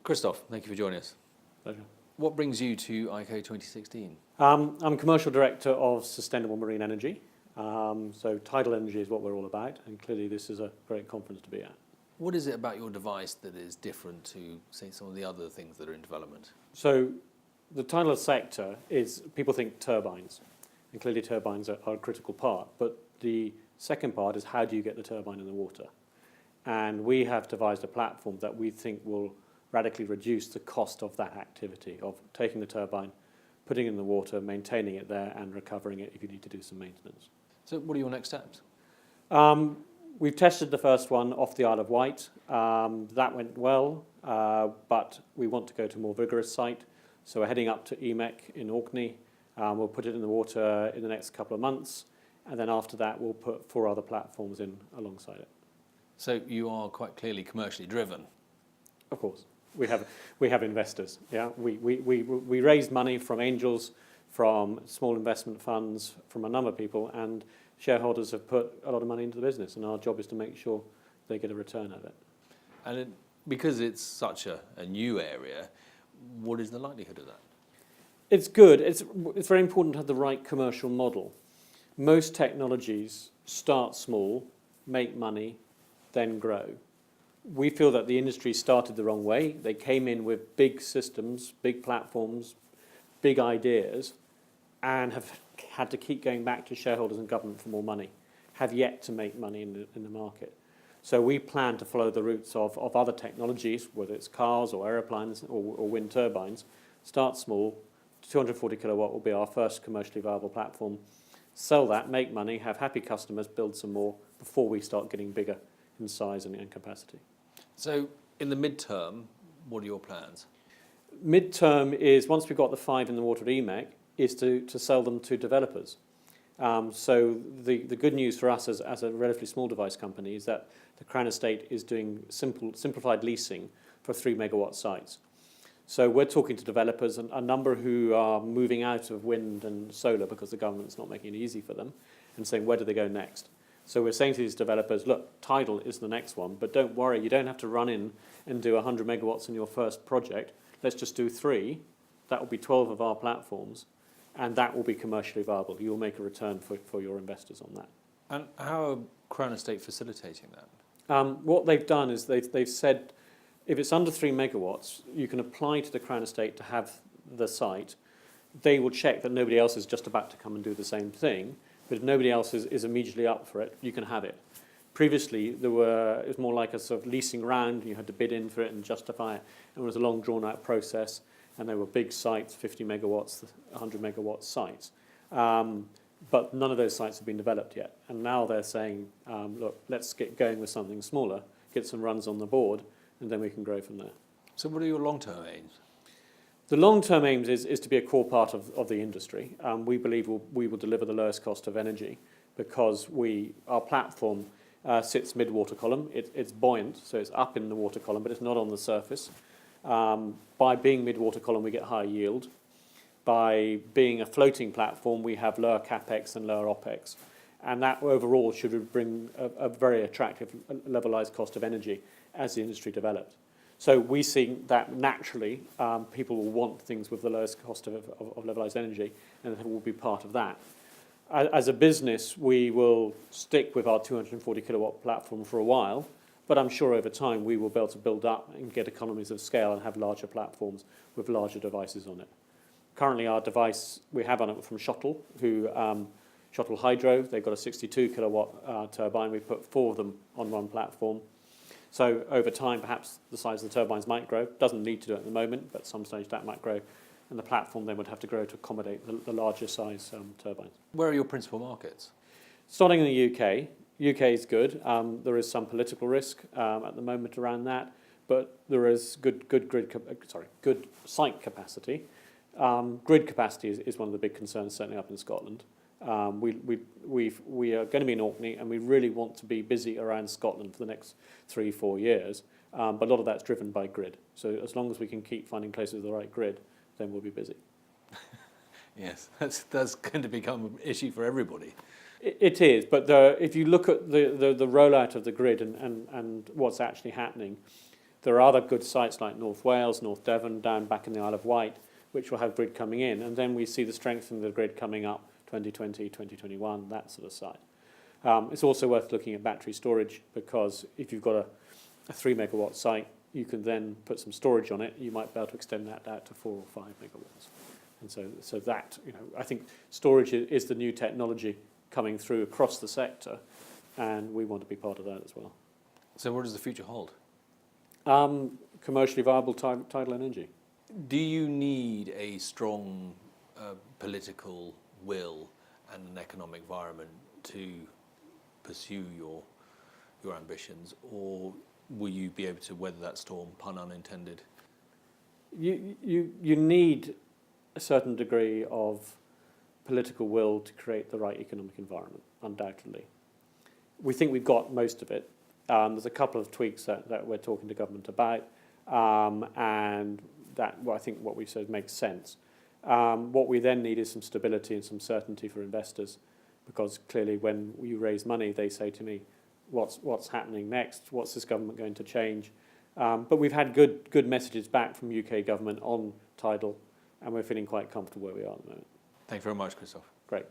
Christoph, thank you for joining us. Pleasure. What brings you to ICOE 2016? I'm Commercial Director of Sustainable Marine Energy. So tidal energy is what we're all about, and clearly this is a great conference to be at. What is it about your device that is different to, say, some of the other things that are in development? So the tidal sector is, people think turbines, and clearly turbines are a critical part, but the second part is how do you get the turbine in the water? And we have devised a platform that we think will radically reduce the cost of that activity, of taking the turbine, putting it in the water, maintaining it there, and recovering it if you need to do some maintenance. So what are your next steps? We've tested the first one off the Isle of Wight. That went well, but we want to go to a more vigorous site. So we're heading up to EMEC in Orkney. We'll put it in the water in the next couple of months, and then after that we'll put 4 other platforms in alongside it. So you are quite clearly commercially driven. Of course. We have investors. Yeah, we raised money from angels, from small investment funds, from a number of people, and shareholders have put a lot of money into the business, and our job is to make sure they get a return of it. And because it's such a new area, what is the likelihood of that? It's good. It's very important to have the right commercial model. Most technologies start small, make money, then grow. We feel that the industry started the wrong way. They came in with big systems, big platforms, big ideas, and have had to keep going back to shareholders and government for more money, have yet to make money in the market. So we plan to follow the routes of other technologies, whether it's cars or aeroplanes or wind turbines. Start small, 240 kilowatt will be our first commercially viable platform. Sell that, make money, have happy customers, build some more before we start getting bigger in size and capacity. So in the midterm, what are your plans? Midterm is, once we've got the 5 in the water at EMEC, is to sell them to developers. So the good news for us as a relatively small device company is that the Crown Estate is doing simplified leasing for 3 megawatt sites. So we're talking to developers, and a number who are moving out of wind and solar because the government's not making it easy for them, and saying, where do they go next? So we're saying to these developers, look, tidal is the next one, but don't worry, you don't have to run in and do 100 megawatts in your first project. Let's just do 3. That will be 12 of our platforms, and that will be commercially viable. You'll make a return for your investors on that. And how are Crown Estate facilitating that? What they've done is they've said, if it's under 3 megawatts, you can apply to the Crown Estate to have the site. They will check that nobody else is just about to come and do the same thing. But if nobody else is immediately up for it, you can have it. Previously, it was more like a sort of leasing round. You had to bid in for it and justify it. And it was a long, drawn-out process. And there were big sites, 50 megawatts, 100 megawatt sites. But none of those sites have been developed yet. And now they're saying, look, let's get going with something smaller, get some runs on the board, and then we can grow from there. So what are your long-term aims? The long-term aims is to be a core part of the industry. We believe we will deliver the lowest cost of energy because our platform sits mid-water column. It's buoyant, so it's up in the water column, but it's not on the surface. By being mid-water column, we get higher yield. By being a floating platform, we have lower capex and lower opex. And that overall should bring a very attractive levelized cost of energy as the industry develops. So we see that naturally people will want things with the lowest cost of levelized energy, and it will be part of that. As a business, we will stick with our 240 kilowatt platform for a while, but I'm sure over time we will be able to build up and get economies of scale and have larger platforms with larger devices on it. Currently our device we have on it from Shuttle, Shuttle Hydro. They've got a 62 kilowatt turbine. We put 4 of them on one platform. So over time, perhaps the size of the turbines might grow. Doesn't need to do it at the moment, but at some stage that might grow. And the platform then would have to grow to accommodate the larger size turbines. Where are your principal markets? Starting in the UK. UK is good. There is some political risk at the moment around that, but there is good site capacity. Grid capacity is one of the big concerns, certainly up in Scotland. We are going to be in Orkney, and we really want to be busy around Scotland for the next 3-4 years. But a lot of that's driven by grid. So as long as we can keep finding places with the right grid, then we'll be busy. Yes, that's going to become an issue for everybody. It is, but if you look at the rollout of the grid and what's actually happening, There are other good sites like North Wales, North Devon, down back in the Isle of Wight, which will have grid coming in. And then we see the strength in the grid coming up 2020, 2021, that sort of site. It's also worth looking at battery storage, because if you've got a 3 megawatt site, you can then put some storage on it. You might be able to extend that out to 4 or 5 megawatts. And so that, I think storage is the new technology coming through across the sector, and we want to be part of that as well. So what does the future hold? Commercially viable tidal energy. Do you need a strong political will and an economic environment to pursue your ambitions, or will you be able to weather that storm, pun unintended? You need a certain degree of political will to create the right economic environment, undoubtedly. We think we've got most of it. There's a couple of tweaks that we're talking to government about, and that, well, I think what we've said makes sense. What we then need is some stability and some certainty for investors, because clearly when you raise money, they say to me, what's happening next? What's this government going to change? But we've had good messages back from UK government on tidal, and we're feeling quite comfortable where we are at the moment. Thank you very much, Christoph. Great.